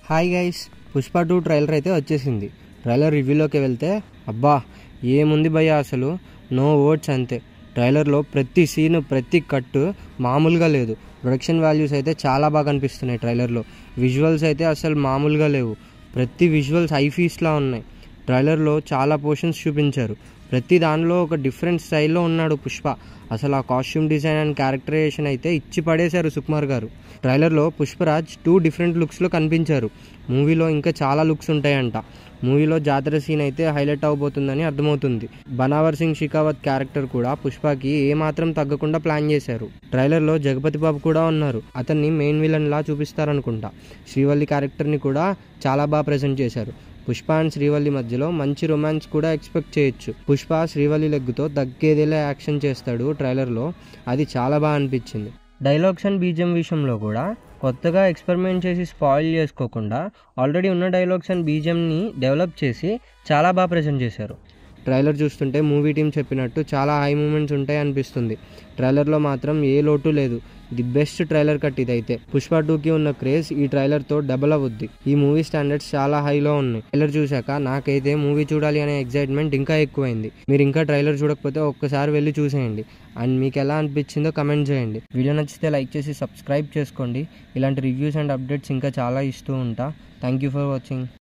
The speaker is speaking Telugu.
హాయ్ గైస్, పుష్ప 2 ట్రైలర్ అయితే వచ్చేసింది. ట్రైలర్ రివ్యూలోకి వెళ్తే అబ్బా ఏముంది భయ్య, అసలు నో వర్డ్స్ అంతే. ట్రైలర్లో ప్రతి సీను ప్రతి కట్టు మామూలుగా లేదు. ప్రొడక్షన్ వాల్యూస్ అయితే చాలా బాగా కనిపిస్తున్నాయి ట్రైలర్లో. విజువల్స్ అయితే అసలు మామూలుగా లేవు. ప్రతి విజువల్స్ ఐఫీస్లా ఉన్నాయి. ట్రైలర్లో చాలా పోర్షన్స్ చూపించారు. ప్రతి దానిలో ఒక డిఫరెంట్ స్టైల్లో ఉన్నాడు పుష్ప. అసలు ఆ కాస్ట్యూమ్ డిజైన్ అండ్ క్యారెక్టరైజేషన్ అయితే ఇచ్చి పడేశారు సుకుమార్ గారు. ట్రైలర్లో పుష్పరాజ్ 2 డిఫరెంట్ లుక్స్లో కనిపించారు. మూవీలో ఇంకా చాలా లుక్స్ ఉంటాయంట. మూవీలో జాతర సీన్ అయితే హైలైట్ అవబోతుందని అర్థమవుతుంది. బనావర్ సింగ్ షికావత్ క్యారెక్టర్ కూడా పుష్పకి ఏమాత్రం తగ్గకుండా ప్లాన్ చేశారు. ట్రైలర్లో జగపతి బాబు కూడా ఉన్నారు. అతన్ని మెయిన్ విలన్ లా చూపిస్తారనుకుంటా. శ్రీవల్లి క్యారెక్టర్ని కూడా చాలా బాగా ప్రెజెంట్ చేశారు. పుష్ప అండ్ శ్రీవల్లి మధ్యలో మంచి రొమాన్స్ కూడా ఎక్స్పెక్ట్ చేయొచ్చు. పుష్ప శ్రీవల్లి లెగ్గుతో దగ్గేదేలా యాక్షన్ చేస్తాడు ట్రైలర్లో. అది చాలా బాగా అనిపించింది. డైలాగ్స్ అండ్ బీజిఎం విషయంలో కూడా కొత్తగా ఎక్స్పెరిమెంట్ చేసి స్పాయిల్ చేసుకోకుండా ఆల్రెడీ ఉన్న డైలాగ్స్ అండ్ బీజిఎంని డెవలప్ చేసి చాలా బాగా ప్రెజెంట్ చేశారు. ట్రైలర్ చూస్తుంటే మూవీ టీం చెప్పినట్టు చాలా హై మూమెంట్స్ ఉంటాయి అనిపిస్తుంది. ట్రైలర్లో మాత్రం ఏ లోటు లేదు. ది బెస్ట్ ట్రైలర్ కట్ ఇదైతే. పుష్ప 2కి ఉన్న క్రేజ్ ఈ ట్రైలర్తో డబుల్ అవుద్ది. ఈ మూవీ స్టాండర్డ్స్ చాలా హైలో ఉన్నాయి. ట్రైలర్ చూశాక నాకైతే మూవీ చూడాలి అనే ఎక్సైట్మెంట్ ఇంకా ఎక్కువైంది. మీరు ఇంకా ట్రైలర్ చూడకపోతే ఒక్కసారి వెళ్ళి చూసేయండి. అండ్ మీకు ఎలా అనిపించిందో కమెంట్ చేయండి. వీడియో నచ్చితే లైక్ చేసి సబ్స్క్రైబ్ చేసుకోండి. ఇలాంటి రివ్యూస్ అండ్ అప్డేట్స్ ఇంకా చాలా ఇస్తూ ఉంటా. Thank you for watching.